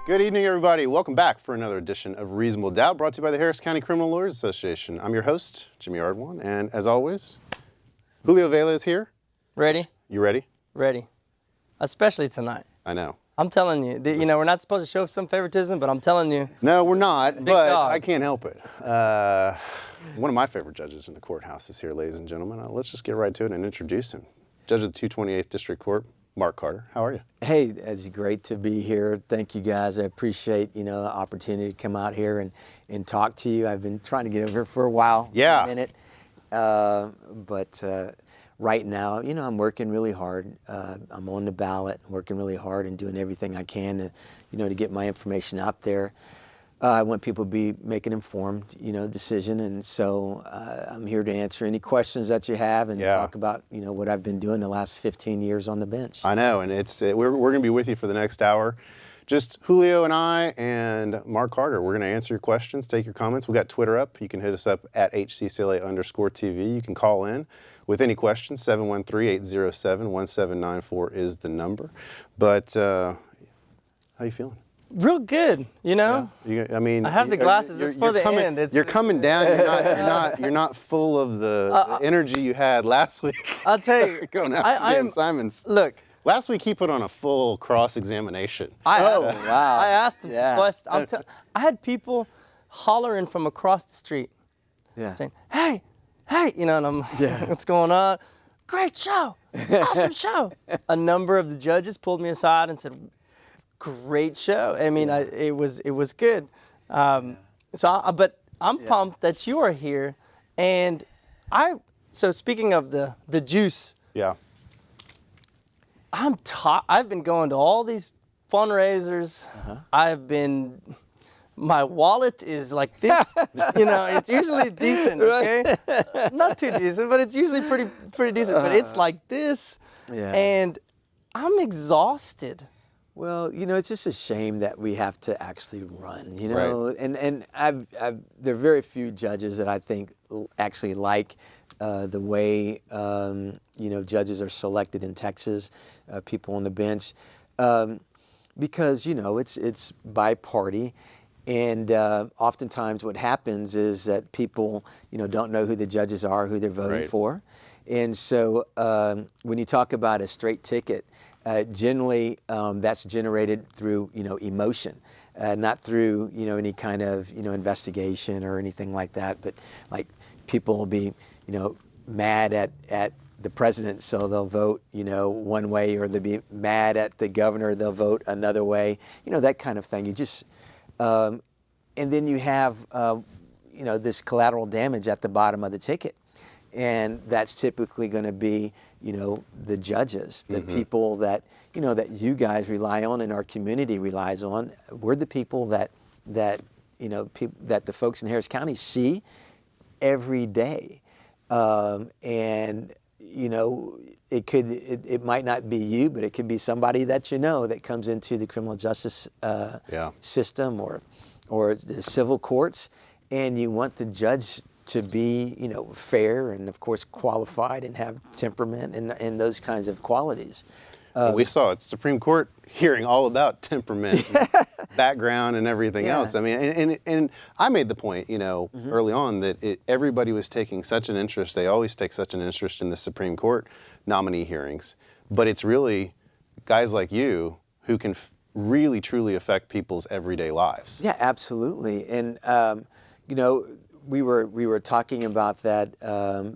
Good evening, everybody. Welcome back for another edition of Reasonable Doubt, brought to you by the Harris County Criminal Lawyers Association. I'm your host, Jimmy Ardwan, and as always, Julio Vela is here. Ready? You ready? Ready. Especially tonight. I know. I'm telling you, we're not supposed to show some favoritism, but I'm telling you. No, we're not, but dog. I can't help it. One of my favorite judges in the courthouse is here, ladies and gentlemen. Let's just get right to it and introduce him. Judge of the 228th District Court, Marc Carter. How are you? Hey, it's great to be here. Thank you, guys. I appreciate, the opportunity to come out here and talk to you. I've been trying to get over here for a while. Yeah. A minute. But right now, I'm working really hard. I'm on the ballot, working really hard and doing everything I can to get my information out there. I want people to be making informed, decision, and so I'm here to answer any questions that you have and talk about, what I've been doing the last 15 years on the bench. I know, and we're going to be with you for the next hour. Just Julio and I and Marc Carter. We're going to answer your questions, take your comments. We've got Twitter up. You can hit us up at HCCLA_TV. You can call in with any questions. 713-807-1794 is the number. But how you feeling? Real good, Yeah. I have the glasses. It's for the end. You're coming down. You're not full of the energy you had last week. I'll tell you. Going after Dan Simons. Look. Last week he put on a full cross-examination. Wow. I asked him some questions. I had people hollering from across the street, saying, "Hey, and I'm, what's going on? Great show, awesome show." A number of the judges pulled me aside and said, "Great show." I mean, it was good. But I'm pumped that you are here, and So speaking of the juice. Yeah. I've been going to all these fundraisers. My wallet is like this. It's usually decent, okay? Not too decent, but it's usually pretty decent. But it's like this, and I'm exhausted. Well, it's just a shame that we have to actually run, Right. And there are very few judges that I think actually like the way, judges are selected in Texas, people on the bench, because, it's by-party. And oftentimes what happens is that people, don't know who the judges are, who they're voting for. And so when you talk about a straight ticket, generally that's generated through, emotion, not through, any kind of, investigation or anything like that. But like people will be, mad at the president, so they'll vote, one way, or they'll be mad at the governor, they'll vote another way, that kind of thing. You just, and then you have, this collateral damage at the bottom of the ticket. And that's typically going to be, the judges, the people that, that you guys rely on and our community relies on. We're the people that the folks in Harris County see every day. And, it might not be you, but it could be somebody that that comes into the criminal justice system or the civil courts, and you want the judge to be, fair and, of course, qualified and have temperament and those kinds of qualities. We saw it. Supreme Court hearing all about temperament, and background, and everything else. I mean, and I made the point, early on that everybody was taking such an interest. They always take such an interest in the Supreme Court nominee hearings, but it's really guys like you who can really truly affect people's everyday lives. Yeah, absolutely. And we were talking about that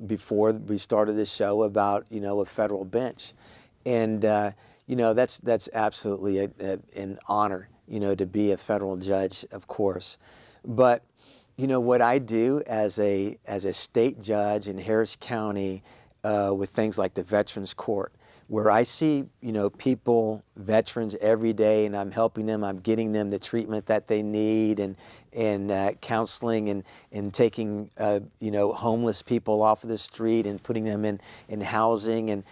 before we started this show about a federal bench. And, that's absolutely an honor, to be a federal judge, of course. But, what I do as a state judge in Harris County with things like the Veterans Court, where I see, people, veterans every day, and I'm helping them, I'm getting them the treatment that they need and counseling and taking, homeless people off of the street and putting them in housing and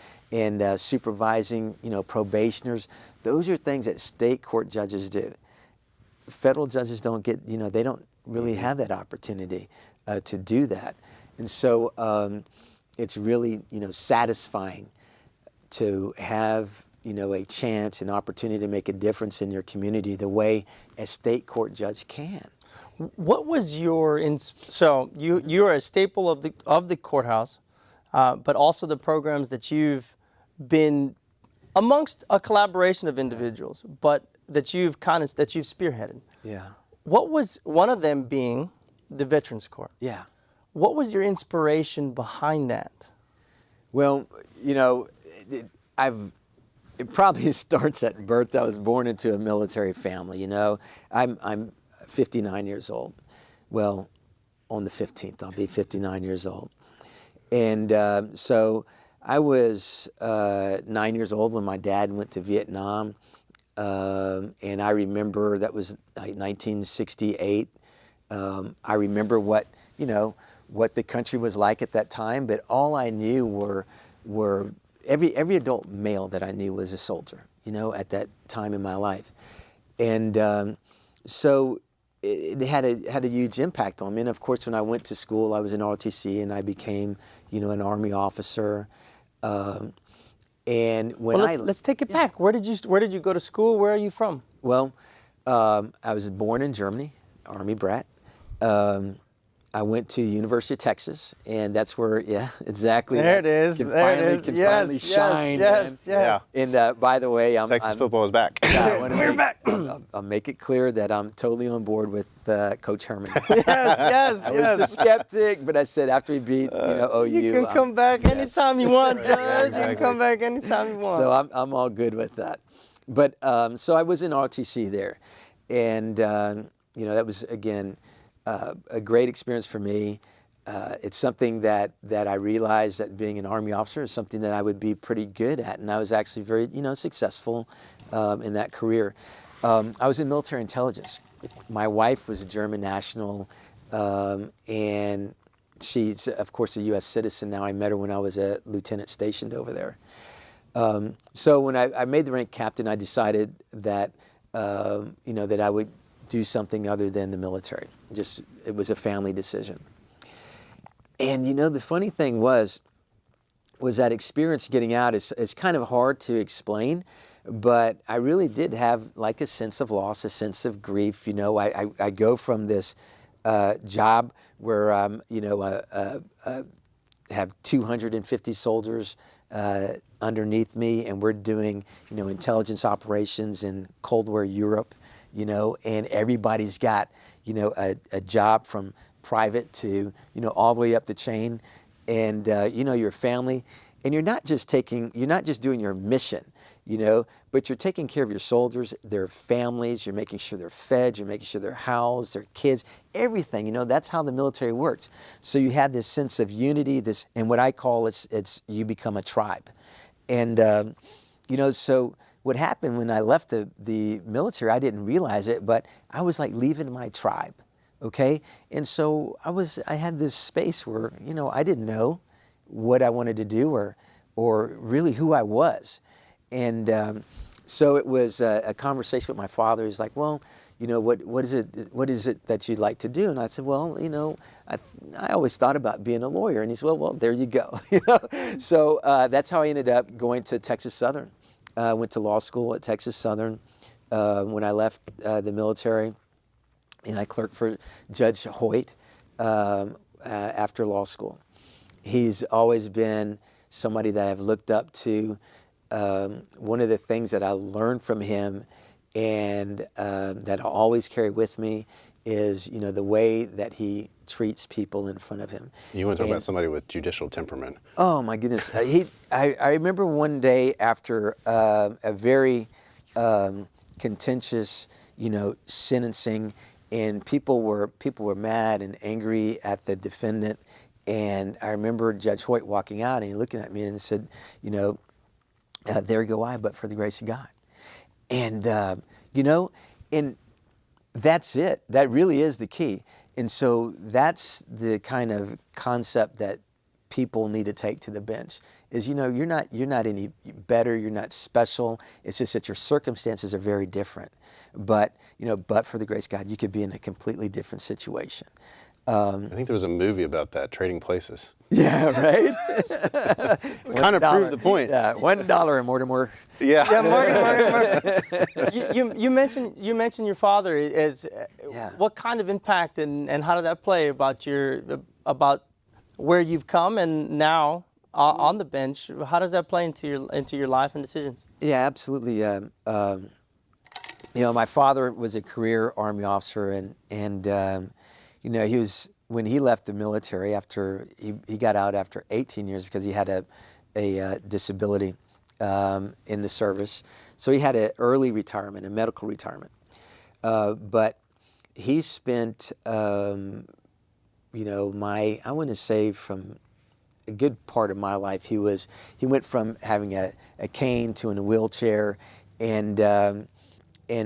supervising, probationers. Those are things that state court judges do. Federal judges don't get, they don't really have that opportunity to do that. And so it's really, satisfying to have a chance, an opportunity to make a difference in your community the way a state court judge can. What was your so you're a staple of the courthouse, but also the programs that you've been amongst a collaboration of individuals, but that you've spearheaded. Yeah. What was one of them being the Veterans Court? Yeah. What was your inspiration behind that? Well, it probably starts at birth. I was born into a military family. I'm 59 years old. Well, on the 15th, I'll be 59 years old. And so I was 9 years old when my dad went to Vietnam. And I remember that was like 1968. I remember what the country was like at that time, but all I knew were every adult male that I knew was a soldier, at that time in my life. And so it had a huge impact on me. And of course, when I went to school, I was in ROTC and I became, an Army officer. And when let's take it back. Where did you go to school? Where are you from? Well, I was born in Germany, Army brat. I went to University of Texas, and that's where, exactly. There it is. There it is. Finally shine. Yes. And by the way, Texas football is back. We're back. I'll make it clear that I'm totally on board with Coach Herman. Yes. I was a skeptic, but I said after he beat OU. You can come back anytime you want, Judge. You can come back anytime you want. So I'm all good with that. But so I was in ROTC there, and that was again a great experience for me. It's something that I realized that being an Army officer is something that I would be pretty good at, and I was actually very successful in that career. I was in military intelligence. My wife was a German national, and she's of course a U.S. citizen now. I met her when I was a lieutenant stationed over there. So when I made the rank captain, I decided that that I would do something other than the military. It was a family decision. And the funny thing was that experience getting out is kind of hard to explain, but I really did have like a sense of loss, a sense of grief. I go from this job where have 250 soldiers underneath me, and we're doing intelligence operations in Cold War Europe. And everybody's got, a job from private to, all the way up the chain, and, your family. And you're not just doing your mission, but you're taking care of your soldiers, their families, you're making sure they're fed, you're making sure they're housed, their kids, everything, that's how the military works. So you have this sense of unity, and what I call it's you become a tribe. And, so what happened when I left the military, I didn't realize it, but I was like leaving my tribe, okay? And so I had this space where, I didn't know what I wanted to do or really who I was. And so it was a conversation with my father. He's like, well, what is it that you'd like to do? And I said, well, I always thought about being a lawyer. And he said, well, there you go. So that's how I ended up going to Texas Southern. Went to law school at Texas Southern when I left the military, and I clerked for Judge Hoyt after law school. He's always been somebody that I've looked up to. One of the things that I learned from him and that I'll always carry with me is, the way that he treats people in front of him. You want to talk about somebody with judicial temperament. Oh my goodness. I remember one day after a very contentious, sentencing, and people were mad and angry at the defendant. And I remember Judge Hoyt walking out and he looking at me and said, there go I, but for the grace of God. And, and that's it. That really is the key. And so that's the kind of concept that people need to take to the bench is, you're not any better, you're not special. It's just that your circumstances are very different. But, but for the grace of God, you could be in a completely different situation. I think there was a movie about that, Trading Places. Yeah, right. Kind of proved the point. Yeah, $1 in Mortimer. Yeah. Yeah, Mark. You mentioned your father. What kind of impact and how did that play about where you've come and now on the bench? How does that play into your life and decisions? Yeah, absolutely. My father was a career Army officer, and he was, when he left the military after he got out after 18 years because he had a disability in the service. So he had an early retirement, a medical retirement. But he spent, I want to say from a good part of my life, he went from having a cane to in a wheelchair, and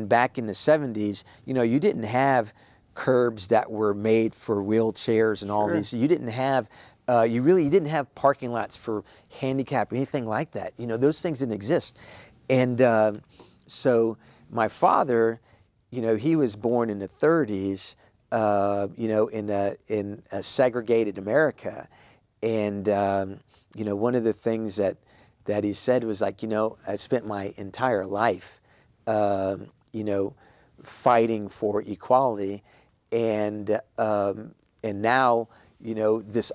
back in the 70s, you didn't have curbs that were made for wheelchairs and all these. You didn't have, you didn't have parking lots for handicap or anything like that. Those things didn't exist. And so my father, he was born in the 30s, in a segregated America. And, one of the things that he said was like, I spent my entire life, fighting for equality. And now,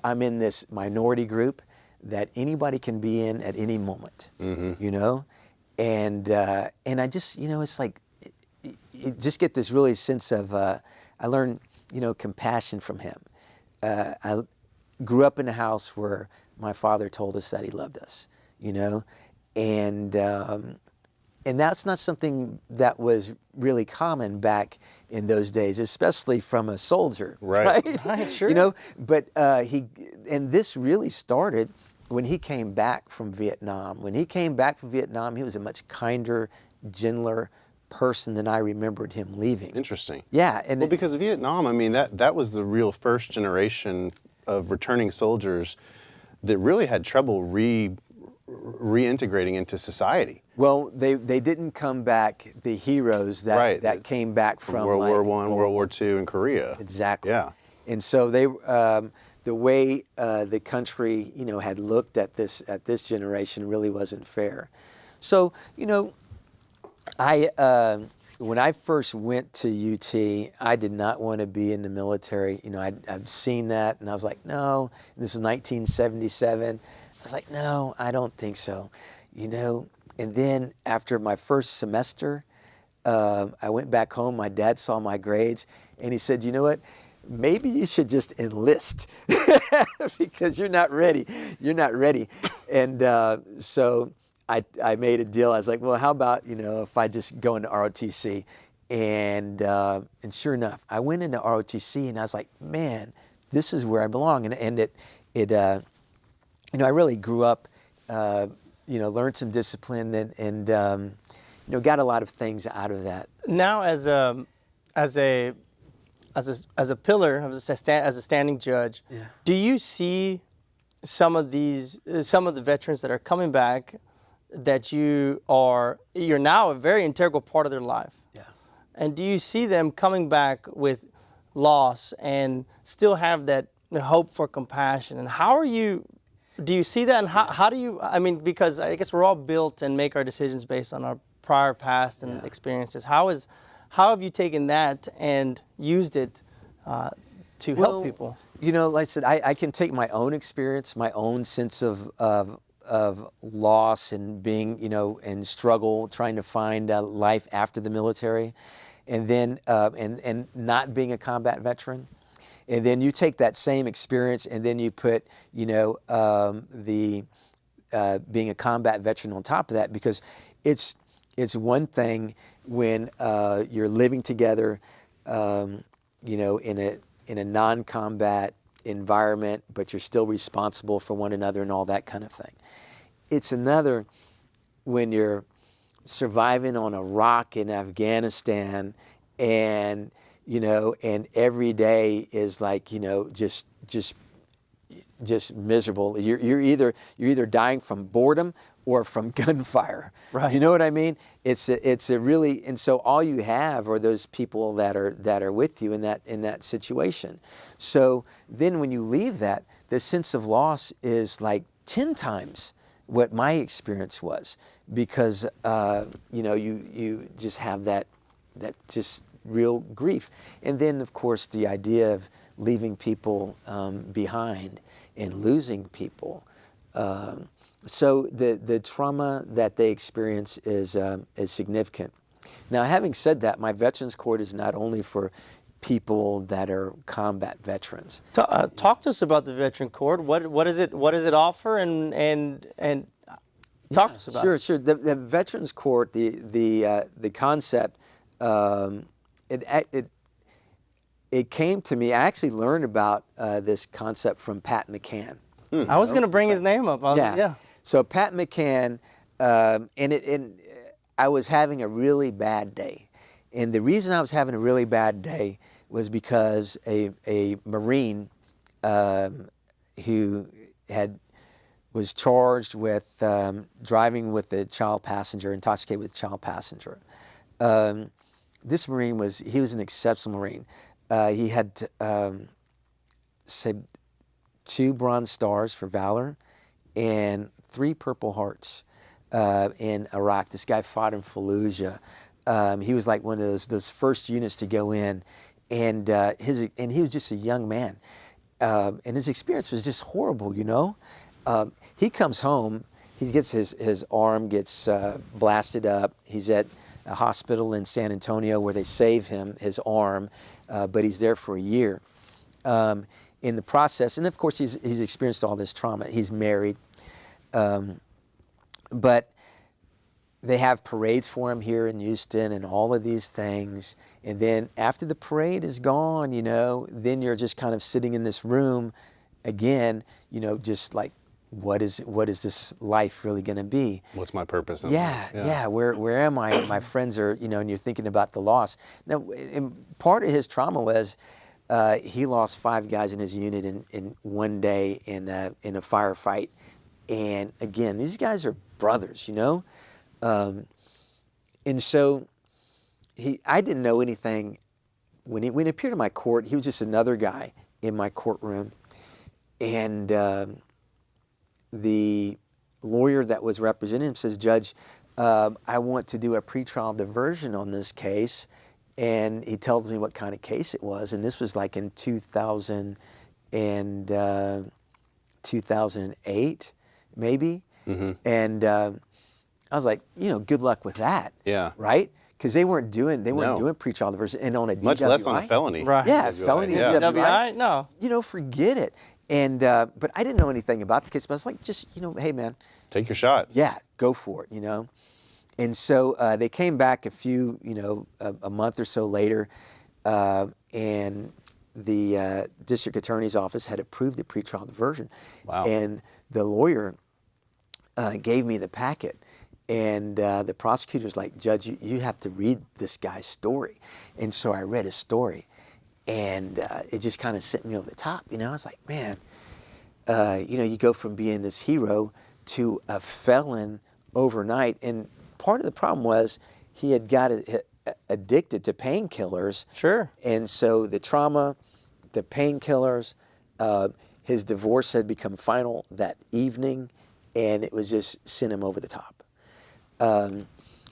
I'm in this minority group that anybody can be in at any moment, and I just, it's like, you just get this really sense of, I learned, compassion from him. I grew up in a house where my father told us that he loved us, and that's not something that was really common back in those days, especially from a soldier, right? Right, sure. But and this really started when he came back from Vietnam. When he came back from Vietnam, he was a much kinder, gentler person than I remembered him leaving. Interesting. Yeah. And because of Vietnam, I mean, that was the real first generation of returning soldiers that really had trouble reintegrating into society. Well, they didn't come back the heroes that came back from World War I, World War II, and Korea. Exactly. Yeah. And so they, the way the country, had looked at this generation really wasn't fair. So, when I first went to UT, I did not want to be in the military. I'd seen that, and I was like, no. This was 1977. I was like, no, I don't think so. And then after my first semester, I went back home. My dad saw my grades, and he said, you know what? Maybe you should just enlist because you're not ready. You're not ready. And so I made a deal. I was like, well, how about, if I just go into ROTC? And sure enough, I went into ROTC, and I was like, man, this is where I belong. And I really grew up, learned some discipline and got a lot of things out of that. Now, as a pillar, as a standing judge, do you see some of the veterans that are coming back that you're now a very integral part of their life? Yeah. And do you see them coming back with loss and still have that hope for compassion? And do you see that? And how do you, because I guess we're all built and make our decisions based on our prior past and experiences. How have you taken that and used it to help people? Like I said, I can take my own experience, my own sense of loss and being, and struggle, trying to find a life after the military, and then and not being a combat veteran. And then you take that same experience and then you put, the being a combat veteran on top of that, because it's one thing when you're living together, in a non-combat environment, but you're still responsible for one another and all that kind of thing. It's another when you're surviving on a rock in Afghanistan and and every day is like, just miserable. You're either dying from boredom or from gunfire. Right. You know what I mean? It's a really, and so all you have are those people that are with you in that situation. So then when you leave that, the sense of loss is like 10 times what my experience was, because you just have that just real grief. And then of course the idea of leaving people behind and losing people. So the trauma that they experience is significant. Now, having said that, my Veterans Court is not only for people that are combat veterans. Talk to us about the Veteran Court. What does it offer, and talk to us about it. Sure. The Veterans Court, the concept, it came to me. I actually learned about this concept from Pat McCann. I was going to bring his name up. Yeah. So Pat McCann, and I was having a really bad day, and the reason I was having a really bad day was because a Marine who was charged with driving with a child passenger, intoxicated with a child passenger. This Marine was an exceptional Marine. He had say 2 Bronze Stars for valor and 3 Purple Hearts in Iraq. This guy fought in Fallujah. He was like one of those first units to go in, and he was just a young man, and his experience was just horrible. He comes home, he gets his arm gets blasted up. He's at a hospital in San Antonio where they save his arm, but he's there for a year. In the process, and of course he's experienced all this trauma. He's married, but they have parades for him here in Houston and all of these things. And then after the parade is gone, then you're just kind of sitting in this room again, just like, what is this life really going to be? What's my purpose? Yeah. Where am I? My friends are, and you're thinking about the loss. Now, and part of his trauma was he lost 5 guys in his unit in one day in a firefight. And again, these guys are brothers, and so I didn't know anything when he appeared in my court. He was just another guy in my courtroom, and the lawyer that was representing him says, "Judge, I want to do a pretrial diversion on this case." And he tells me what kind of case it was, and this was like in 2008, maybe. Mm-hmm. And I was like, good luck with that. Yeah. Right? Because they weren't doing pretrial diversion, and on a DWI, much less on a felony. Right. Yeah, felony Yeah. DWI. No. Forget it. And but I didn't know anything about the case. But I was like, just hey man, Take your shot. yeah, go for it. And so they came back a month or so later, and the district attorney's office had approved the pretrial diversion. Wow. And the lawyer gave me the packet, and the prosecutor's like, "Judge, you have to read this guy's story." And so I read his story, and it just kind of sent me over the top. I was like, man, you go from being this hero to a felon overnight. And part of the problem was he had got addicted to painkillers. Sure. And so the trauma, the painkillers, his divorce had become final that evening, and it was just sent him over the top.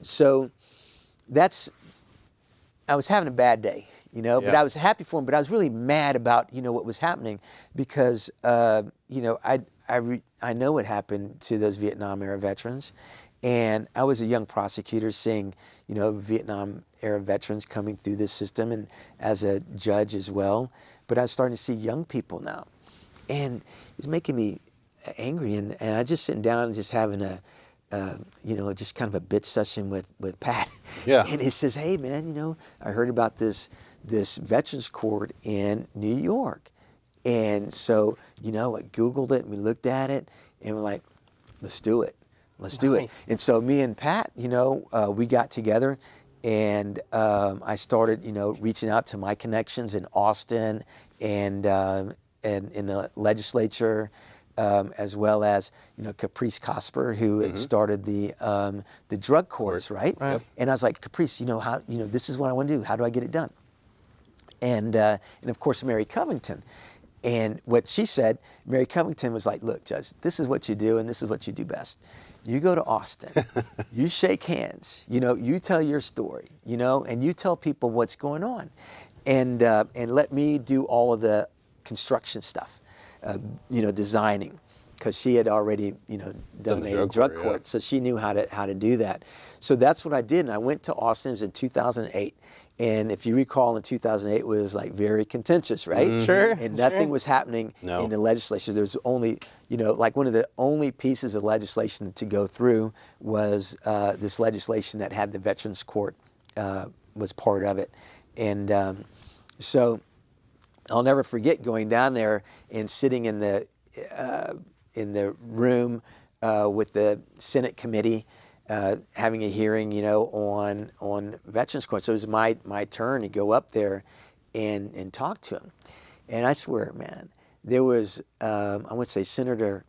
So I was having a bad day, but I was happy for him, but I was really mad about, what was happening, because, I know what happened to those Vietnam era veterans. And I was a young prosecutor seeing, Vietnam era veterans coming through this system, and as a judge as well. But I was starting to see young people now. And it was making me angry. And I just sitting down and just having just kind of a bitch session with Pat. Yeah. And he says, "Hey man, I heard about this Veterans Court in New York." And so, I Googled it and we looked at it and we're like, let's do it. Let's do it. And so me and Pat, we got together, and I started, reaching out to my connections in Austin and in the legislature, as well as Caprice Cosper, who had started the drug courts, right? And I was like, Caprice, this is what I want to do. How do I get it done? And of course, Mary Covington. And what she said, Mary Covington was like, look, Judge, this is what you do, and this is what you do best. You go to Austin, you shake hands, you tell your story, and you tell people what's going on. And let me do all of the construction stuff, designing, because she had already, done a drug court, so she knew how to do that. So that's what I did, and I went to Austin. It was in 2008. And if you recall, in 2008, it was like very contentious, right? Sure. And nothing was happening in the legislature. There was only, like one of the only pieces of legislation to go through was this legislation that had the Veterans Court was part of it. And so I'll never forget going down there and sitting in the room with the Senate committee, having a hearing, on Veterans Court. So it was my turn to go up there and talk to him. And I swear, man, there was, I would say, Senator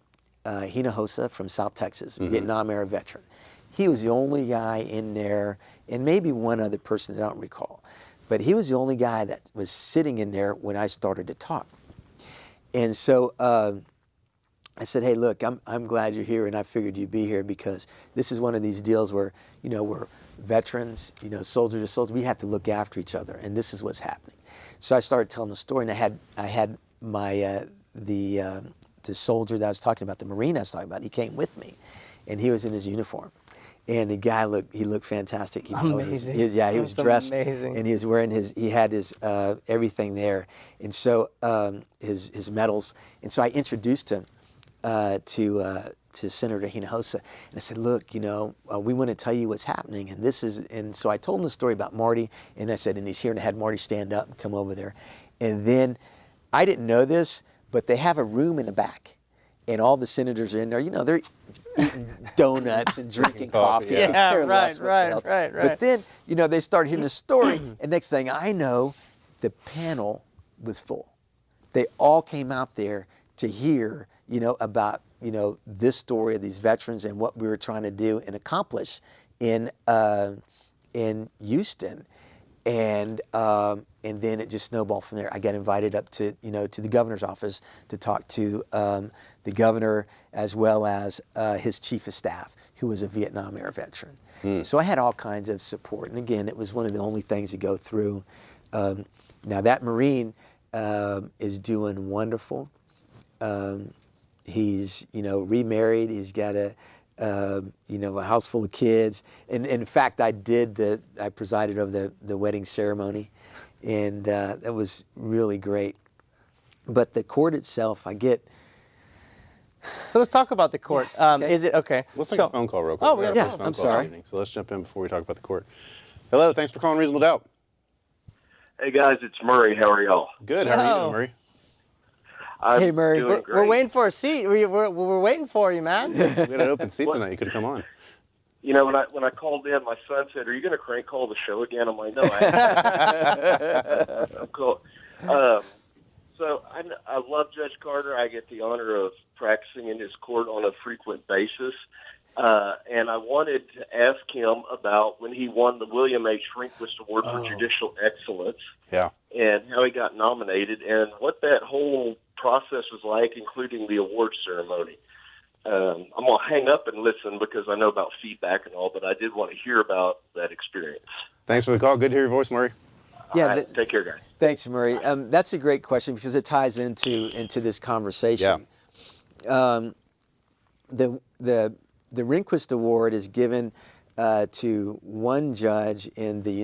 Hinojosa from South Texas, Vietnam era veteran. He was the only guy in there, and maybe one other person that I don't recall. But he was the only guy that was sitting in there when I started to talk. And so I said, hey, look, I'm glad you're here, and I figured you'd be here because this is one of these deals where, we're veterans, soldier to soldier. We have to look after each other, and this is what's happening. So I started telling the story, and I had my the soldier that I was talking about, the Marine I was talking about. He came with me, and he was in his uniform, and the guy looked fantastic. Amazing. He was dressed, amazing. and he was wearing he had his everything there, and so his medals, and so I introduced him to Senator Hinojosa, and I said, look, we want to tell you what's happening, and so I told him the story about Marty, and I said, and he's here, and I had Marty stand up and come over there, and then I didn't know this, but they have a room in the back, and all the senators are in there. They're eating donuts and drinking coffee. Yeah, right. But then, they started hearing the story, and next thing I know, the panel was full. They all came out there to hear, about, this story of these veterans and what we were trying to do and accomplish in Houston. And then it just snowballed from there. I got invited up to the governor's office to talk to the governor as well as his chief of staff, who was a Vietnam era veteran. So I had all kinds of support. And again, it was one of the only things to go through. Now that Marine is doing wonderful. He's remarried. He's got a house full of kids. And in fact, I presided over the wedding ceremony, and that was really great. But the court itself, So let's talk about the court. Okay. Is it okay? Let's take a phone call real quick. Oh, yeah. I'm sorry. So let's jump in before we talk about the court. Hello, thanks for calling Reasonable Doubt. Hey guys, it's Murray. How are y'all? Good. How are you doing, Murray? Hey, Murray. We're waiting for a seat. We're waiting for you, man. We had an open seat tonight. You could have come on. When I called in, my son said, "Are you going to crank call the show again?" I'm like, "No, I I'm cool." So I love Judge Carter. I get the honor of practicing in his court on a frequent basis. And I wanted to ask him about when he won the William H. Rehnquist Award for Judicial Excellence. Yeah. And how he got nominated and what that whole process was like, including the award ceremony. I'm going to hang up and listen because I know about feedback and all, but I did want to hear about that experience. Thanks for the call. Good to hear your voice, Murray. Yeah. Take care, guys. Thanks, Murray. That's a great question because it ties into this conversation. Yeah. The Rehnquist Award is given to one judge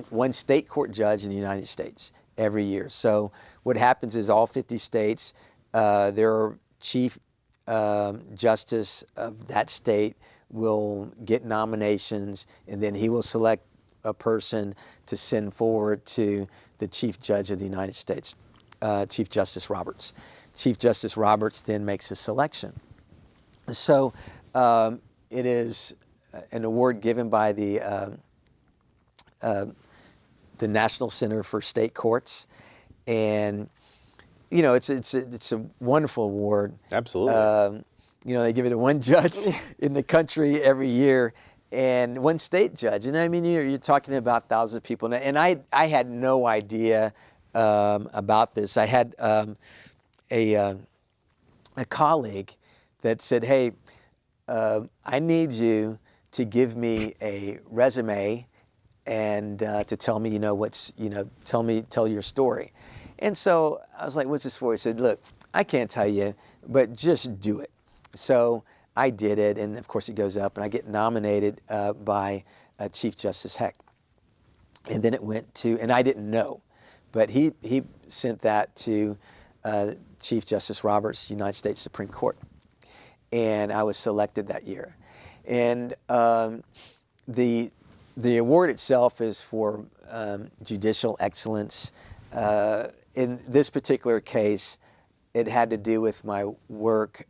one state court judge in the United States every year. So what happens is all 50 states, their chief justice of that state will get nominations, and then he will select a person to send forward to the Chief Judge of the United States, Chief Justice Roberts. Chief Justice Roberts then makes a selection. So it is an award given by the National Center for State Courts, and it's a wonderful award. Absolutely. they give it to one judge in the country every year, and one state judge. And I mean, you're talking about thousands of people. And I had no idea about this. I had a colleague that said, "Hey, I need you to give me a resume and to tell me, tell your story." And so I was like, "What's this for?" He said, "Look, I can't tell you, but just do it." So I did it, and of course it goes up, and I get nominated by Chief Justice Heck. And then it went to, and I didn't know, but he sent that to Chief Justice Roberts, United States Supreme Court. And I was selected that year. And the award itself is for judicial excellence. In this particular case, it had to do with my work,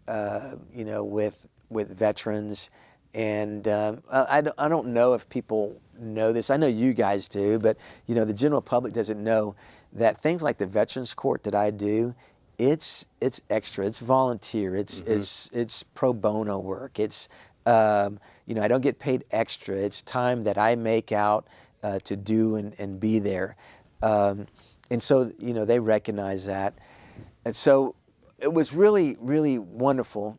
with veterans. And I don't know if people know this. I know you guys do, but the general public doesn't know that things like the Veterans Court that I do, it's extra, it's volunteer, it's pro bono work. It's I don't get paid extra. It's time that I make out to do and be there. And so they recognize that. And so it was really, really wonderful.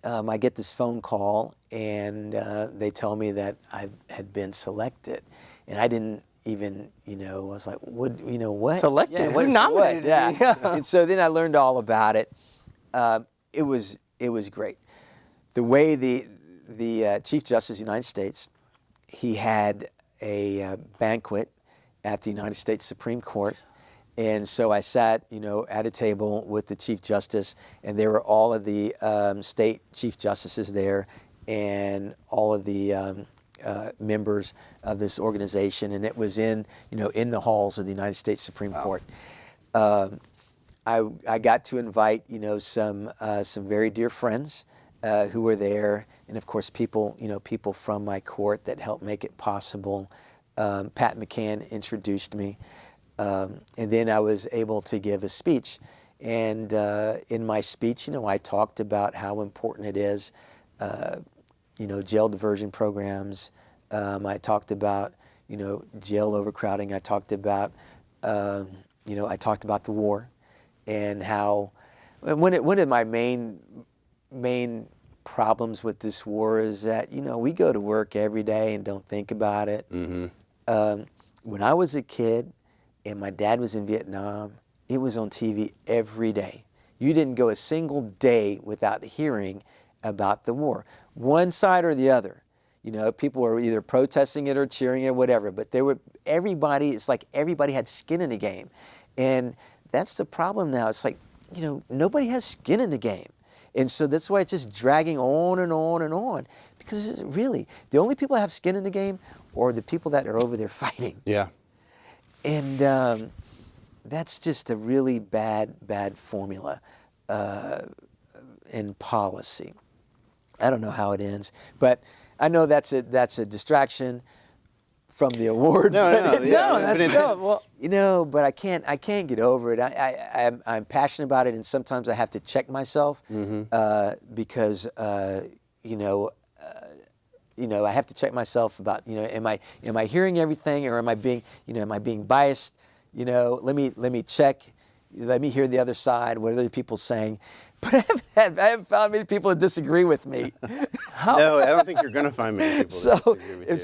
I get this phone call, and they tell me that I had been selected, and I didn't even, I was like, what? Selected? Yeah, Who nominated me? Yeah. Yeah. And so then I learned all about it. It was great. The way the Chief Justice of the United States, he had a banquet at the United States Supreme Court. And so I sat, at a table with the Chief Justice, and there were all of the state Chief Justices there, and all of the members of this organization, and it was in the halls of the United States Supreme Court. I got to invite some very dear friends who were there, and of course people from my court that helped make it possible. Pat McCann introduced me. And then I was able to give a speech. And in my speech, I talked about how important it is, jail diversion programs. I talked about, jail overcrowding. I talked about, the war, and how one of my main problems with this war is that, we go to work every day and don't think about it. Mm-hmm. When I was a kid, and my dad was in Vietnam, it was on TV every day. You didn't go a single day without hearing about the war. One side or the other. People were either protesting it or cheering it, whatever. But it's like everybody had skin in the game. And that's the problem now. It's like, nobody has skin in the game. And so that's why it's just dragging on and on and on. Because really, the only people that have skin in the game are the people that are over there fighting. Yeah. And that's just a really bad formula in policy. I don't know how it ends, but I know that's a distraction from the award. No, but I can't get over it. I'm passionate about it, and sometimes I have to check myself because I have to check myself about, am I hearing everything, or am I being biased? Let me check. Let me hear the other side. What are other people saying? But I haven't found many people that disagree with me. No, I don't think you're going to find many people that disagree with you.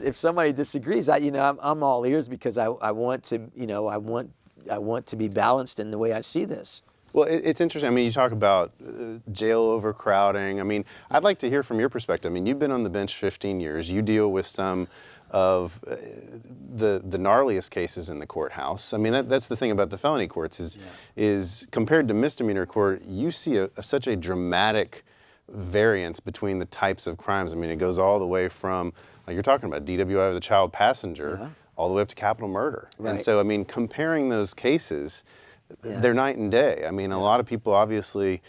If somebody disagrees, I'm all ears, because I want to be balanced in the way I see this. Well, it's interesting. I mean, you talk about jail overcrowding. I mean, I'd like to hear from your perspective. I mean, you've been on the bench 15 years. You deal with some of the gnarliest cases in the courthouse. I mean, that's the thing about the felony courts is compared to misdemeanor court, you see such a dramatic variance between the types of crimes. I mean, it goes all the way from, like you're talking about, DWI of the child passenger, all the way up to capital murder. Right. And so, I mean, comparing those cases, they're night and day. I mean, a lot of people obviously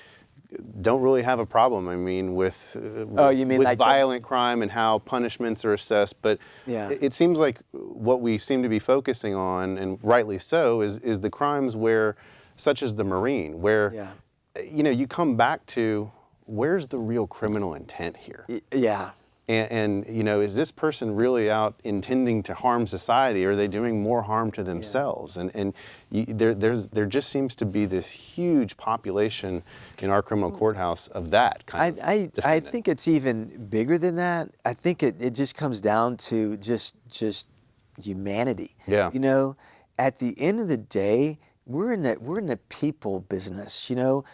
don't really have a problem, I mean, with like violent crime and how punishments are assessed. But it seems like what we seem to be focusing on, and rightly so, is the crimes where, such as the Marine, where, you come back to where's the real criminal intent here? Yeah. And you know, is this person really out intending to harm society, or are they doing more harm to themselves? And there just seems to be this huge population in our criminal courthouse of that kind of I defendant. think it's even bigger than that. I think it just comes down to just humanity. Yeah. You know, at the end of the day, we're in the people business. You know,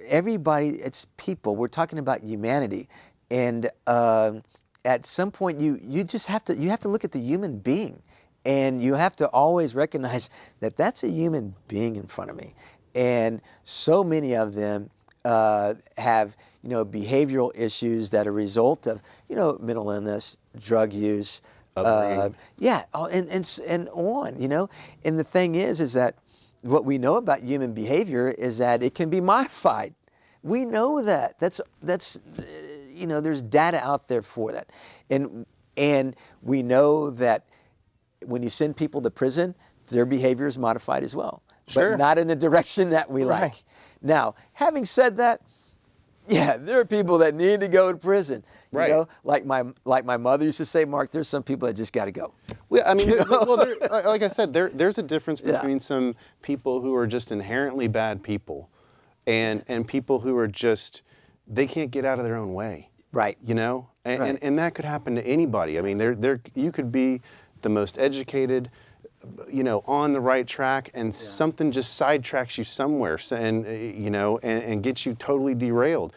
everybody, it's people. We're talking about humanity. And at some point, you just have to look at the human being, and you have to always recognize that that's a human being in front of me. And so many of them have behavioral issues that are a result of mental illness, drug use, and on. And the thing is that what we know about human behavior is that it can be modified. We know that. That's there's data out there for that. And we know that when you send people to prison, their behavior is modified as well. Sure. But not in the direction that we like. Now, having said that, yeah, there are people that need to go to prison. Right. You know, like my mother used to say, Mark, there's some people that just got to go. Well, I mean, like I said, there's a difference between some people who are just inherently bad people and people who are just, they can't get out of their own way. Right. You know? Right. And that could happen to anybody. I mean, you could be the most educated, on the right track, and something just sidetracks you somewhere and gets you totally derailed.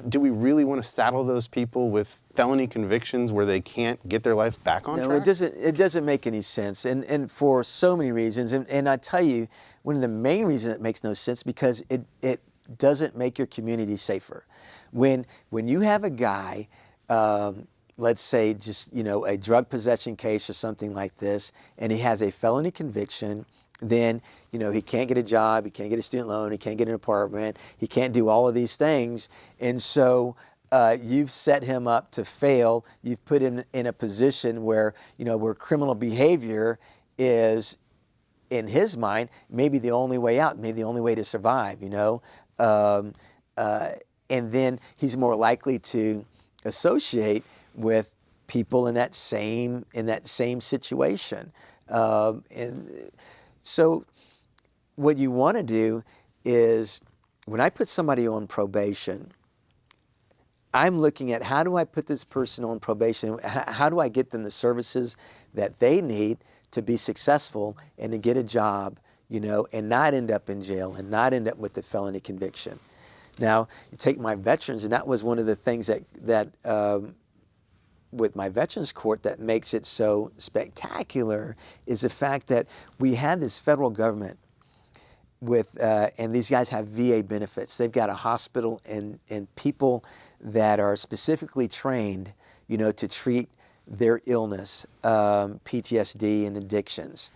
Do we really want to saddle those people with felony convictions where they can't get their life back on track? No, it doesn't make any sense, and for so many reasons. And I tell you, one of the main reasons it makes no sense because it doesn't make your community safer. When you have a guy, let's say just a drug possession case or something like this, and he has a felony conviction, then he can't get a job, he can't get a student loan, he can't get an apartment, he can't do all of these things, and so you've set him up to fail. You've put him in a position where where criminal behavior is, in his mind, maybe the only way out, maybe the only way to survive. And then he's more likely to associate with people in that same situation. And so what you want to do is, when I put somebody on probation, I'm looking at how do I put this person on probation? How do I get them the services that they need to be successful and to get a job, and not end up in jail and not end up with the felony conviction. Now, you take my veterans, and that was one of the things that with my Veterans Court that makes it so spectacular is the fact that we had this federal government and these guys have VA benefits. They've got a hospital and people that are specifically trained, to treat their illness, PTSD and addictions.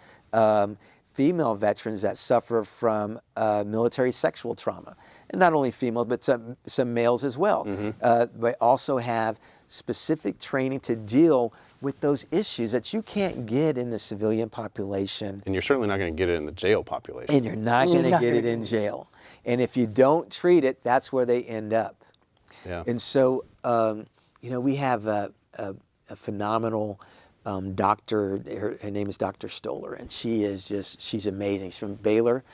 Female veterans that suffer from military sexual trauma. And not only females, but some males as well. But also have specific training to deal with those issues that you can't get in the civilian population. And you're certainly not going to get it in the jail population. And you're not going to get it in jail. And if you don't treat it, that's where they end up. Yeah. And so, we have a phenomenal doctor. Her name is Dr. Stoller, and she's amazing. She's from Baylor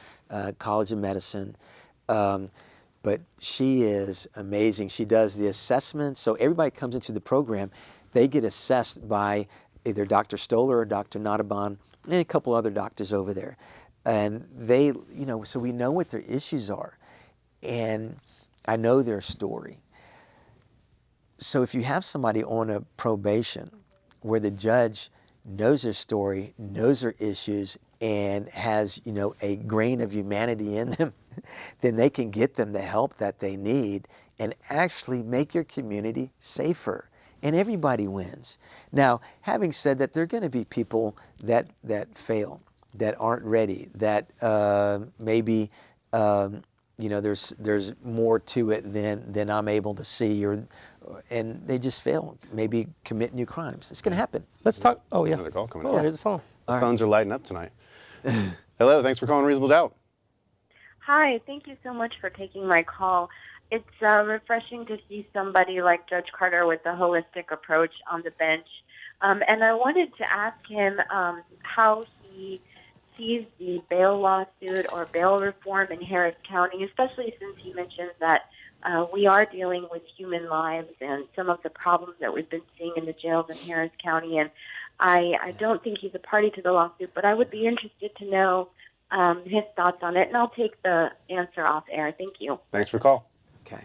College of Medicine. But she is amazing. She does the assessments. So everybody comes into the program, they get assessed by either Dr. Stoller or Dr. Notabon and a couple other doctors over there. And they, so we know what their issues are. And I know their story. So if you have somebody on a probation where the judge knows their story, knows their issues, and has, a grain of humanity in them, then they can get them the help that they need and actually make your community safer. And everybody wins. Now, having said that, there are going to be people that fail, that aren't ready, that maybe there's more to it than I'm able to see, and they just fail, maybe commit new crimes. It's going to happen. Let's talk. Oh, yeah. Another call coming Oh, in. here's the phone. The phones are lighting up tonight. Hello, thanks for calling Reasonable Doubt. Hi, thank you so much for taking my call. It's refreshing to see somebody like Judge Carter with a holistic approach on the bench. And I wanted to ask him how he sees the bail lawsuit or bail reform in Harris County, especially since he mentions that we are dealing with human lives and some of the problems that we've been seeing in the jails in Harris County. And I don't think he's a party to the lawsuit, but I would be interested to know his thoughts on it. And I'll take the answer off air. Thank you. Thanks for the call. Okay.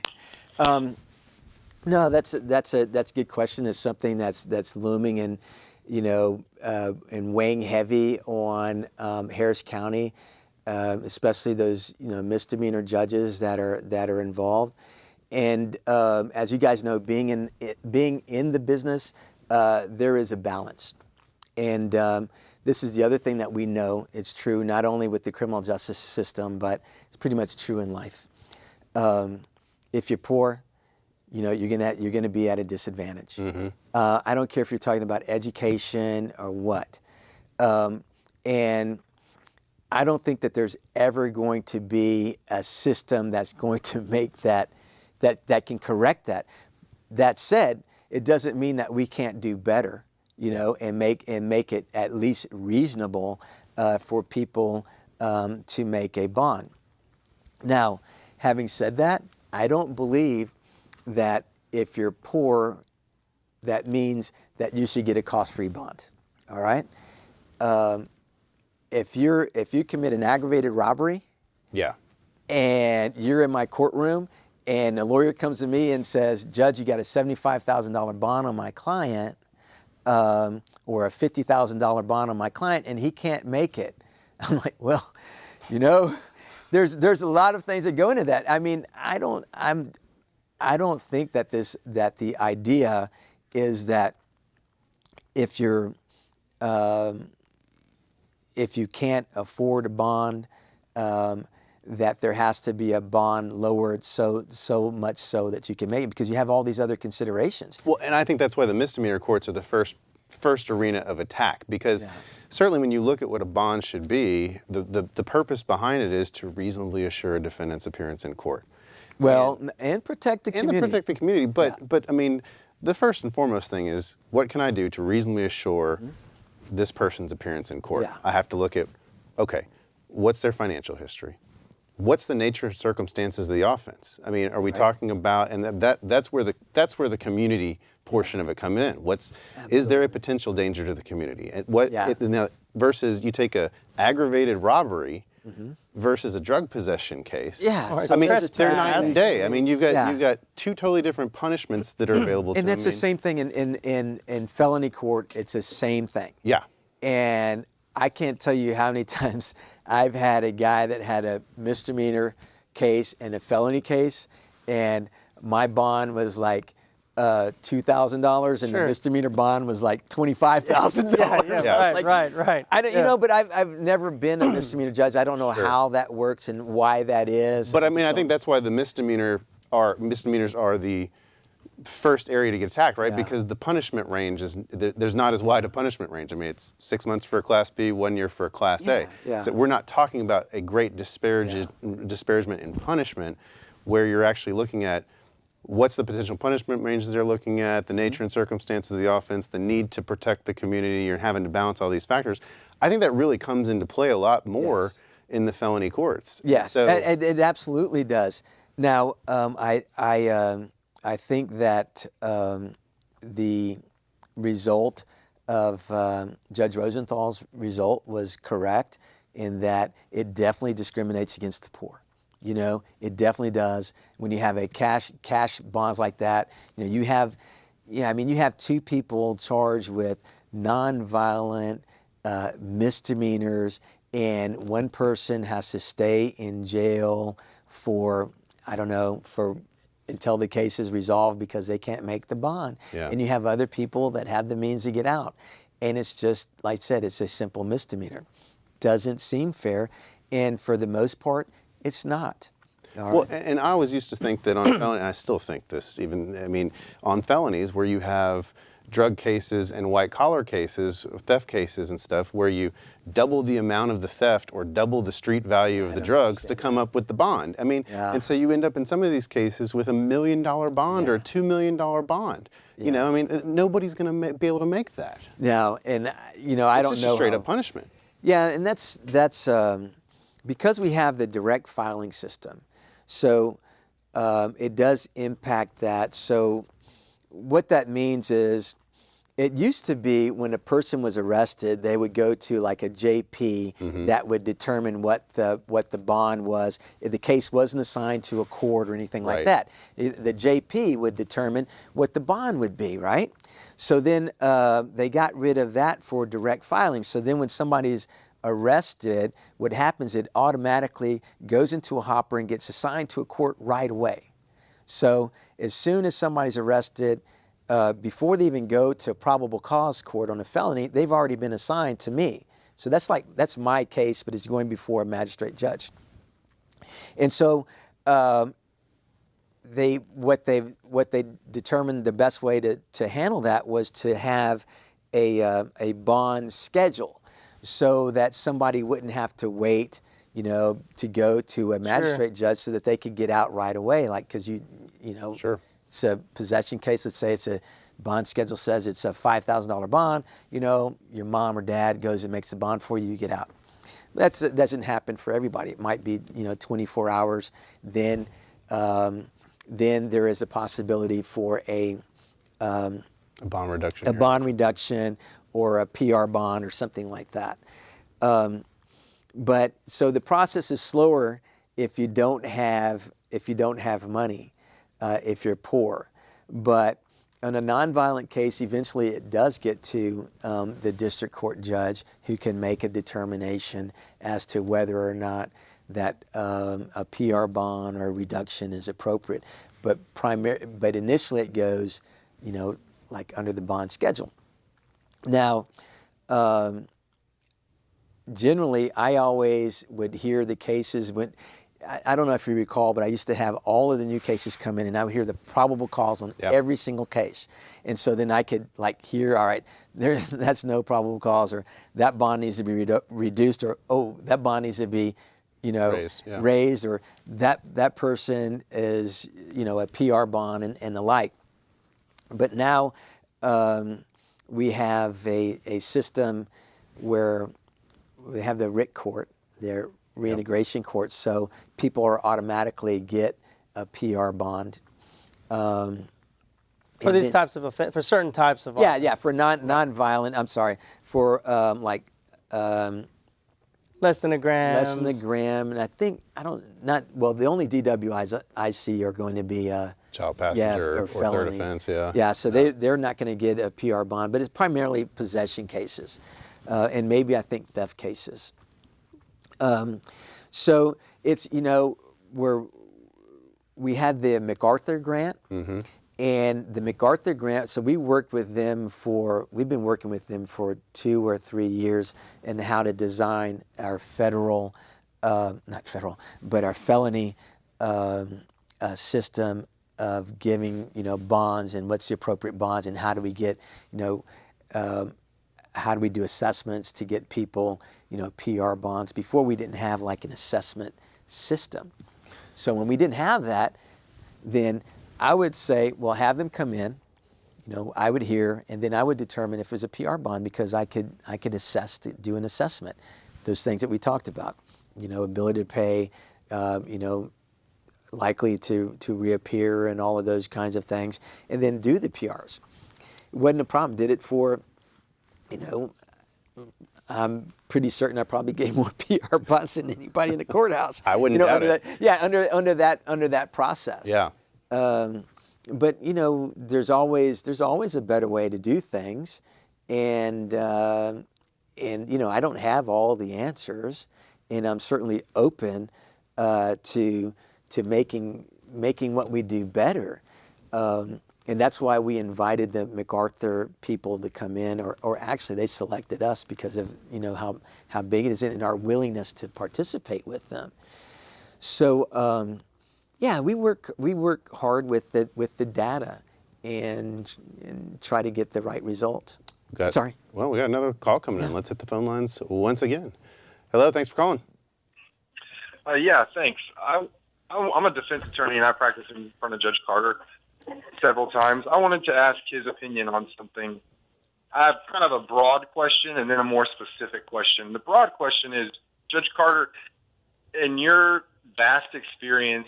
No, that's a good question. It's something that's looming and and weighing heavy on Harris County, especially those misdemeanor judges that are involved. And as you guys know, being in the business, there is a balance. And this is the other thing that we know. It's true not only with the criminal justice system, but it's pretty much true in life. If you're poor, you're gonna be at a disadvantage. Mm-hmm. I don't care if you're talking about education or what. And I don't think that there's ever going to be a system that's going to make that can correct that. That said, it doesn't mean that we can't do better, and make it at least reasonable for people to make a bond. Now, having said that, I don't believe that if you're poor, that means that you should get a cost-free bond. All right. If you commit an aggravated robbery, Yeah. and you're in my courtroom, and a lawyer comes to me and says, "Judge, you got a $75,000 bond on my client, or a $50,000 bond on my client," and he can't make it, I'm like, well, there's a lot of things that go into that. I mean, I don't think that the idea is that if you can't afford a bond, that there has to be a bond lowered so much so that you can make it, because you have all these other considerations. Well, and I think that's why the misdemeanor courts are the first arena of attack, because certainly when you look at what a bond should be, the purpose behind it is to reasonably assure a defendant's appearance in court. Well, and protect the community. And to protect the community, but I mean, the first and foremost thing is, what can I do to reasonably assure this person's appearance in court? Yeah. I have to look at, okay, what's their financial history? What's the nature and circumstances of the offense? I mean, are we talking about, and that's where the community portion of it come in. Is there a potential danger to the community? And now, versus you take a aggravated robbery versus a drug possession case. Yeah, I mean, they're night and day. I mean, you've got two totally different punishments that are available to them. And that's the same thing in felony court. It's the same thing. Yeah. And I can't tell you how many times I've had a guy that had a misdemeanor case and a felony case, and my bond was like $2,000, and the misdemeanor bond was like $25,000. Right. But I've never been a misdemeanor judge. I don't know how that works and why that is. But I mean, I think that's why the misdemeanors are the first area to get attacked, right? Yeah. Because the punishment range there's not as wide a punishment range. I mean, it's 6 months for a Class B, 1 year for a Class A. Yeah. So we're not talking about a great disparagement in punishment, where you're actually looking at what's the potential punishment ranges they're looking at, the nature and circumstances of the offense, the need to protect the community, you're having to balance all these factors. I think that really comes into play a lot more in the felony courts. Yes, so, it absolutely does. Now, I think that the result of Judge Rosenthal's result was correct in that it definitely discriminates against the poor. It definitely does. When you have a cash bonds like that, you have two people charged with nonviolent misdemeanors, and one person has to stay in jail for until the case is resolved because they can't make the bond. Yeah. And you have other people that have the means to get out. And it's just, like I said, it's a simple misdemeanor. Doesn't seem fair, and for the most part, it's not. Well, and I always used to think that on felony, and I still think this, on felonies where you have drug cases and white collar cases, theft cases and stuff, where you double the amount of the theft or double the street value of the drugs to come up with the bond. I mean, and so you end up in some of these cases with $1 million bond or a $2 million bond. You know, I mean, nobody's going to be able to make that. No, and you know, I don't know. It's just a straight up punishment. Yeah, and that's because we have the direct filing system, so it does impact that. So what that means is, it used to be when a person was arrested, they would go to like a JP that would determine what the bond was. If the case wasn't assigned to a court or anything like that, the JP would determine what the bond would be, right? So then they got rid of that for direct filing. So then when somebody's arrested, what happens, it automatically goes into a hopper and gets assigned to a court right away. So as soon as somebody's arrested, before they even go to probable cause court on a felony, they've already been assigned to me. So that's my case, but it's going before a magistrate judge. And so what they determined the best way to handle that was to have a bond schedule, so that somebody wouldn't have to wait, you know, to go to a magistrate judge, so that they could get out right away. Like, because you know. Sure. It's a possession case. Let's say it's a bond schedule says it's a $5,000 bond. You know, your mom or dad goes and makes the bond for you. You get out. That doesn't happen for everybody. It might be 24 hours. Then there is a possibility for a bond reduction. A bond reduction or a PR bond or something like that. But so the process is slower if you don't have money. If you're poor. But on a nonviolent case, eventually it does get to the district court judge, who can make a determination as to whether or not that a PR bond or reduction is appropriate. But initially it goes, like under the bond schedule. Now, generally, I always would hear the cases when. I don't know if you recall, but I used to have all of the new cases come in, and I would hear the probable cause on every single case. And so then I could hear, all right, that's no probable cause, or that bond needs to be reduced, or that bond needs to be, raised, or that person is, a PR bond and the like. But now we have a system where we have the RIC court, their reintegration court, so people are automatically get a PR bond. For these types of for certain types of for non-violent. I'm sorry, for less than a gram. Less than a gram, and the only DWIs I see are going to be child passenger or third offense. So they're not going to get a PR bond, but it's primarily possession cases, and maybe I think theft cases. So it's, we had the MacArthur grant, and the MacArthur grant, so we've been working with them for 2 or 3 years in how to design our our felony system of giving, bonds, and what's the appropriate bonds, and how do we get, how do we do assessments to get people, PR bonds? Before, we didn't have an assessment system. So when we didn't have that, then I would say, well, have them come in, I would hear, and then I would determine if it was a PR bond, because I could do an assessment. Those things that we talked about, ability to pay, likely to reappear, and all of those kinds of things, and then do the PRs. It wasn't a problem. Did it for, I'm pretty certain I probably gave more PR bonds than anybody in the courthouse. I wouldn't doubt it. Under that process. Yeah. But there's always a better way to do things, and I don't have all the answers, and I'm certainly open to making what we do better. And that's why we invited the MacArthur people to come in, or actually they selected us because of how big it is and our willingness to participate with them. So we work hard with the data, and try to get the right result. Sorry. Well, we got another call coming in. Let's hit the phone lines once again. Hello, thanks for calling. Yeah, thanks. I'm a defense attorney, and I practice in front of Judge Carter several times. I wanted to ask his opinion on something. I have kind of a broad question and then a more specific question. The broad question is, Judge Carter, in your vast experience,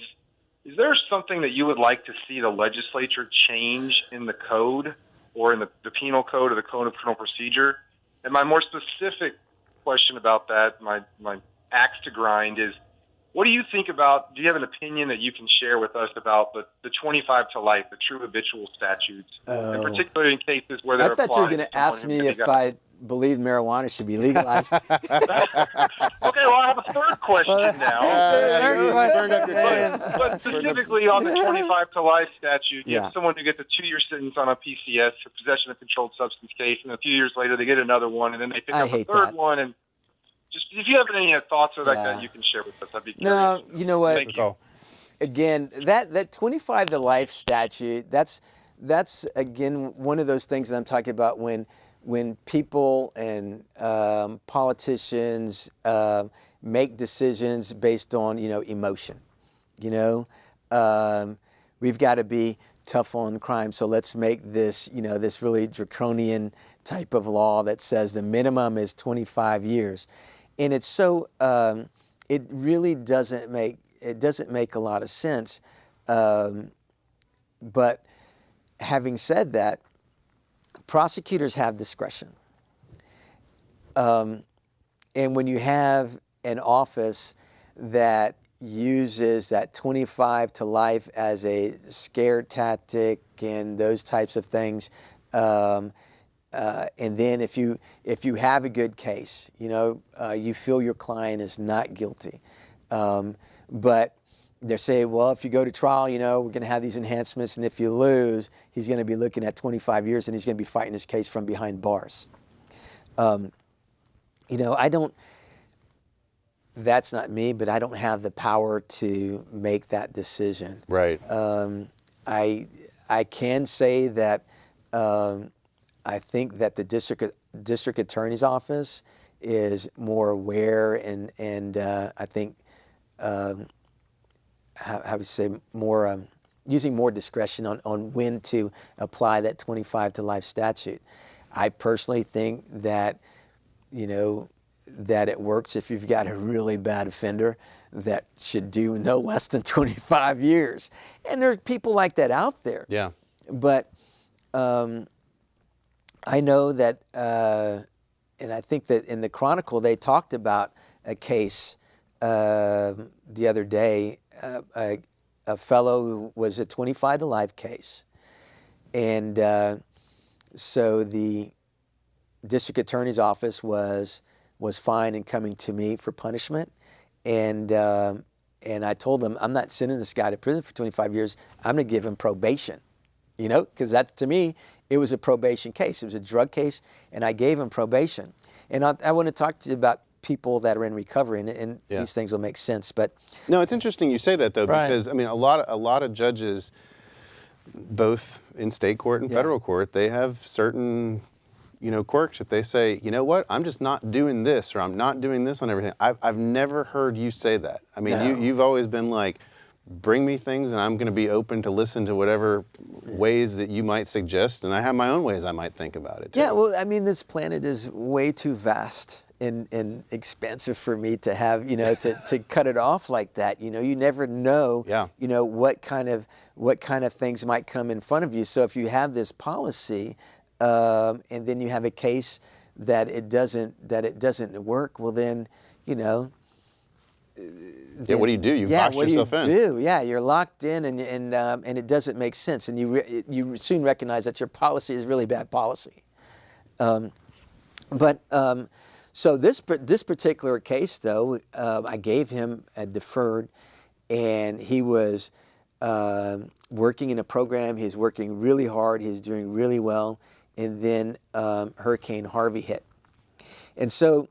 is there something that you would like to see the legislature change in the code or in the penal code or the code of criminal procedure? And my more specific question about that, my axe to grind is, what do you think about, do you have an opinion that you can share with us about the 25 to life, the true habitual statutes, and particularly in cases where they're I thought you were going to ask me if I believe marijuana should be legalized. Okay, well, I have a third question now. But specifically on the 25 to life statute, you have someone who gets a 2-year sentence on a PCS for possession of controlled substance case, and a few years later they get another one, and then they pick up a third one, and just if you have any thoughts like that, you can share with us. I'd be curious. No, you know what? Thank you. Again, that 25 to life statute, that's again one of those things that I'm talking about when people and politicians make decisions based on emotion. We've got to be tough on crime, so let's make this this really draconian type of law that says the minimum is 25 years. And it's so it really doesn't make a lot of sense. But having said that, prosecutors have discretion. And when you have an office that uses that 25 to life as a scare tactic and those types of things, and then if you have a good case, you feel your client is not guilty, but they're saying, well, if you go to trial, we're going to have these enhancements, and if you lose, he's going to be looking at 25 years, and he's going to be fighting his case from behind bars. That's not me, but I don't have the power to make that decision. Right. I can say that I think that the district attorney's office is more aware and I think how we say more using more discretion on when to apply that 25 to life statute. I personally think that that it works if you've got a really bad offender that should do no less than 25 years. And there are people like that out there. Yeah. But I know that, and I think that in the Chronicle they talked about a case the other day, a fellow who was a 25 to life case. And so the district attorney's office was fine in coming to me for punishment. And I told them, I'm not sending this guy to prison for 25 years. I'm going to give him probation, because that, to me, it was a probation case. It was a drug case, and I gave him probation. And I want to talk to you about people that are in recovery, and these things will make sense. But no, it's interesting you say that, though, because, I mean, a lot of judges, both in state court and federal court, they have certain quirks that they say, you know what, I'm just not doing this, or I'm not doing this on everything. I've never heard you say that. I mean, you've always been like, bring me things and I'm going to be open to listen to whatever ways that you might suggest, and I have my own ways I might think about it too. Yeah, well, I mean, this planet is way too vast and expansive for me to have, to cut it off like that. You never know, what kind of things might come in front of you. So if you have this policy, and then you have a case that it doesn't work, well then, what do you do? You box yourself in. Yeah, you're locked in, and it doesn't make sense, and you soon recognize that your policy is really bad policy. So this particular case, though, I gave him a deferred, and he was working in a program. He's working really hard. He's doing really well. And then Hurricane Harvey hit. And so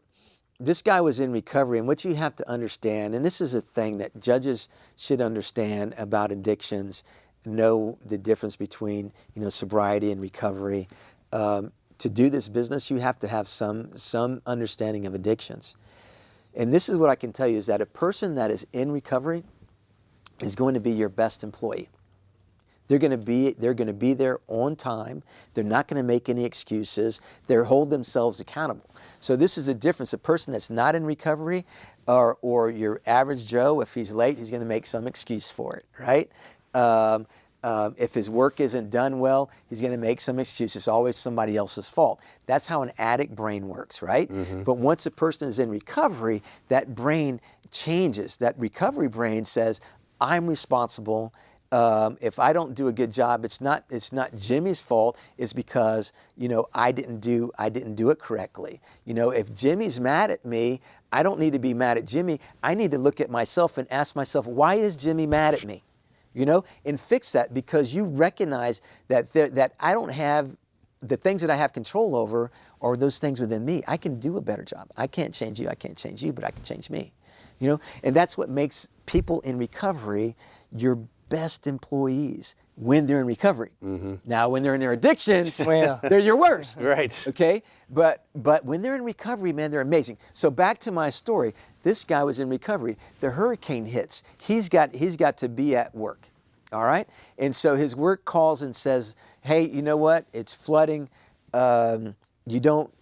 this guy was in recovery. And what you have to understand, and this is a thing that judges should understand about addictions, know the difference between, sobriety and recovery. To do this business, you have to have some understanding of addictions. And this is what I can tell you, is that a person that is in recovery is going to be your best employee. They're going to be there on time. They're not going to make any excuses. They'll hold themselves accountable. So this is a difference. A person that's not in recovery, or your average Joe, if he's late, he's going to make some excuse for it, right? If his work isn't done well, he's going to make some excuse. It's always somebody else's fault. That's how an addict brain works, right? But once a person is in recovery, that brain changes. That recovery brain says, I'm responsible. If I don't do a good job, it's not Jimmy's fault. It's because I didn't do it correctly. If Jimmy's mad at me, I don't need to be mad at Jimmy. I need to look at myself and ask myself, why is Jimmy mad at me? And fix that, because you recognize that I don't have the things that I have control over, or those things within me. I can do a better job. I can't change you. I can't change you, but I can change me. And that's what makes people in recovery your best employees when they're in recovery. Now, when they're in their addictions, they're your worst. Right. Okay? But when they're in recovery, man, they're amazing. So back to my story. This guy was in recovery. The hurricane hits. He's got to be at work. All right? And so his work calls and says, hey, you know what? It's flooding. You don't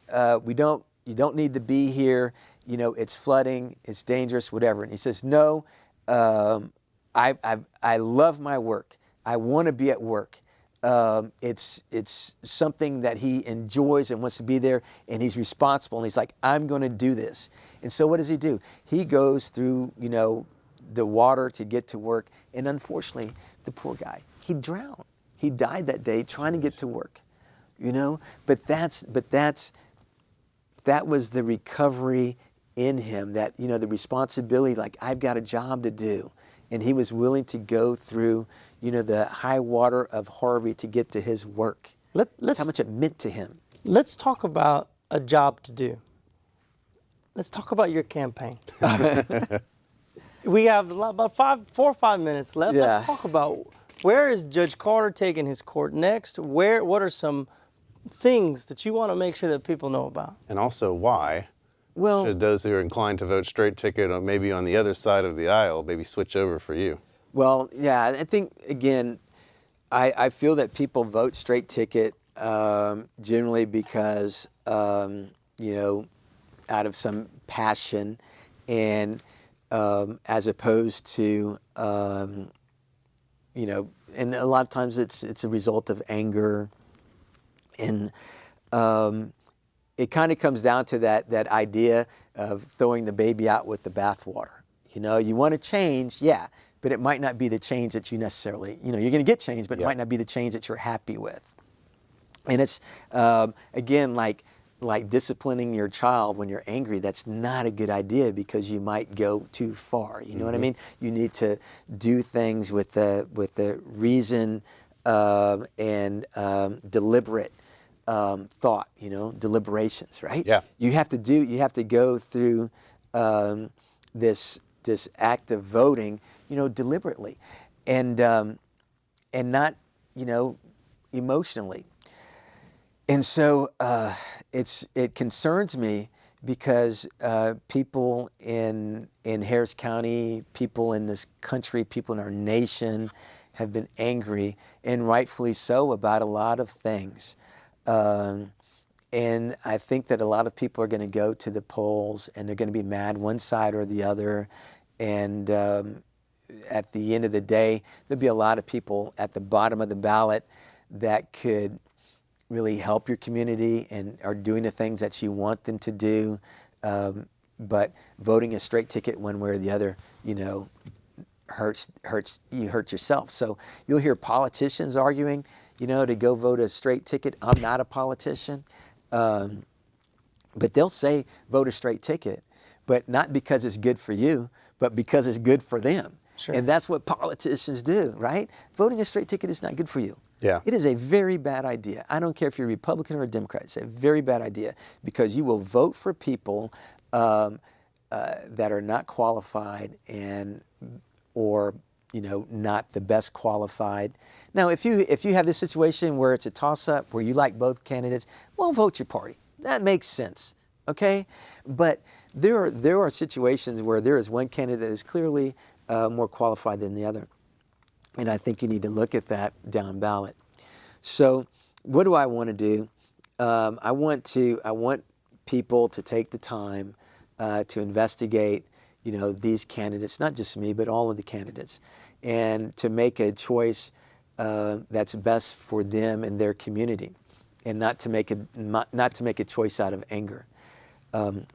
need to be here. It's flooding. It's dangerous, whatever. And he says, no, I love my work. I want to be at work. It's something that he enjoys and wants to be there, and he's responsible. And he's like, I'm going to do this. And so what does he do? He goes through, the water to get to work. And unfortunately, the poor guy, he drowned. He died that day trying to get to work. But that was the recovery in him. That the responsibility, like, I've got a job to do. And he was willing to go through, the high water of Harvey to get to his work. That's how much it meant to him. Let's talk about a job to do. Let's talk about your campaign. We have about 4 or 5 minutes left. Yeah. Let's talk about, where is Judge Carter taking his court next? What are some things that you want to make sure that people know about? And also, why Well, should those who are inclined to vote straight ticket, or maybe on the other side of the aisle, maybe switch over for you? Well, yeah, I think, again, I feel that people vote straight ticket generally because, out of some passion, and as opposed to, and a lot of times it's a result of anger, and it kind of comes down to that idea of throwing the baby out with the bathwater. You want to change, yeah, but it might not be the change that you necessarily, you're going to get change, but it might not be the change that you're happy with. And it's, again, like disciplining your child when you're angry. That's not a good idea, because you might go too far. You know what I mean? You need to do things with the reason and deliberate thought. Deliberations, right? Yeah. You have to go through this act of voting, deliberately, and not, emotionally. And so it concerns me, because people in Harris County, people in this country, people in our nation have been angry, and rightfully so, about a lot of things. And I think that a lot of people are going to go to the polls, and they're going to be mad one side or the other. And at the end of the day, there'll be a lot of people at the bottom of the ballot that could really help your community and are doing the things that you want them to do. But voting a straight ticket one way or the other, hurts you, hurt yourself. So you'll hear politicians arguing, to go vote a straight ticket. I'm not a politician. But they'll say vote a straight ticket, but not because it's good for you, but because it's good for them. Sure. And that's what politicians do, right? Voting a straight ticket is not good for you. Yeah. It is a very bad idea. I don't care if you're a Republican or a Democrat. It's a very bad idea, because you will vote for people that are not qualified or not the best qualified. Now, if you have this situation where it's a toss-up, where you like both candidates, well, vote your party. That makes sense, okay? But there are situations where there is one candidate that is clearly more qualified than the other. And I think you need to look at that down ballot. So what do I want to do? I want people to take the time to investigate, these candidates, not just me, but all of the candidates, and to make a choice that's best for them and their community, and not to make a choice out of anger. And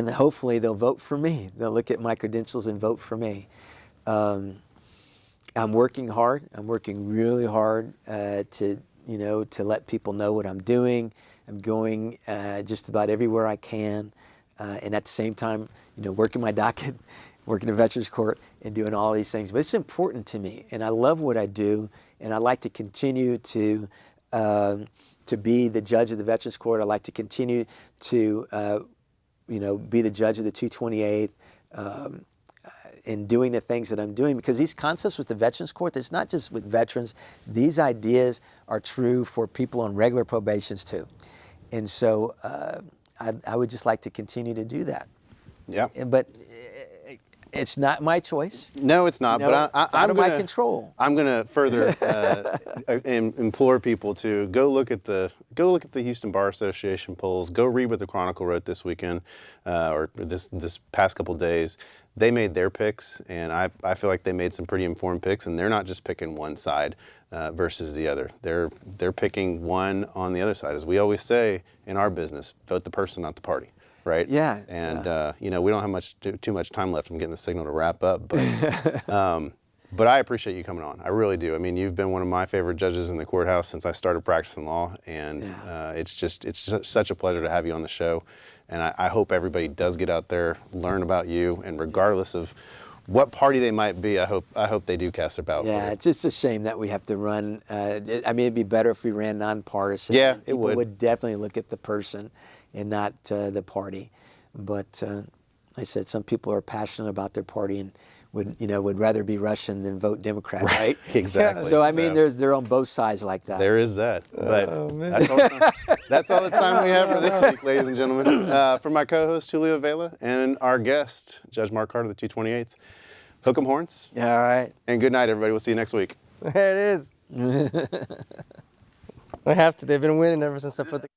hopefully they'll vote for me. They'll look at my credentials and vote for me. I'm working hard. I'm working really hard to let people know what I'm doing. I'm going just about everywhere I can, and at the same time, working my docket, working in Veterans Court, and doing all these things. But it's important to me, and I love what I do, and I like to continue to be the judge of the Veterans Court. I like to continue to be the judge of the 228th. In doing the things that I'm doing, because these concepts with the Veterans Court, it's not just with veterans. These ideas are true for people on regular probations too. And so I would just like to continue to do that. Yeah. But it's not my choice. No, it's not. But it's out of my control. I'm going to further implore people to go look at the Houston Bar Association polls. Go read what the Chronicle wrote this weekend or this past couple days. They made their picks, and I feel like they made some pretty informed picks. And they're not just picking one side versus the other. They're picking one on the other side. As we always say in our business, vote the person, not the party. Right? Yeah. And we don't have too much time left. I'm getting the signal to wrap up, but I appreciate you coming on. I really do. I mean, you've been one of my favorite judges in the courthouse since I started practicing law, and it's such a pleasure to have you on the show. And I hope everybody does get out there, learn about you, and regardless of what party they might be, I hope they do cast their ballot. Yeah, it's just a shame that we have to run. It'd be better if we ran nonpartisan. Yeah, it People would. would definitely look at the person and not the party. But like I said, some people are passionate about their party and would rather be Russian than vote Democrat, right? Exactly. So I mean, they're on both sides like that. There is that. But that's all the time we have for this week, ladies and gentlemen. For my co-host Julio Vela and our guest, Judge Marc Carter, the 228th, hook 'em horns. All right. And good night, everybody. We'll see you next week. There it is. I have to. They've been winning ever since I put the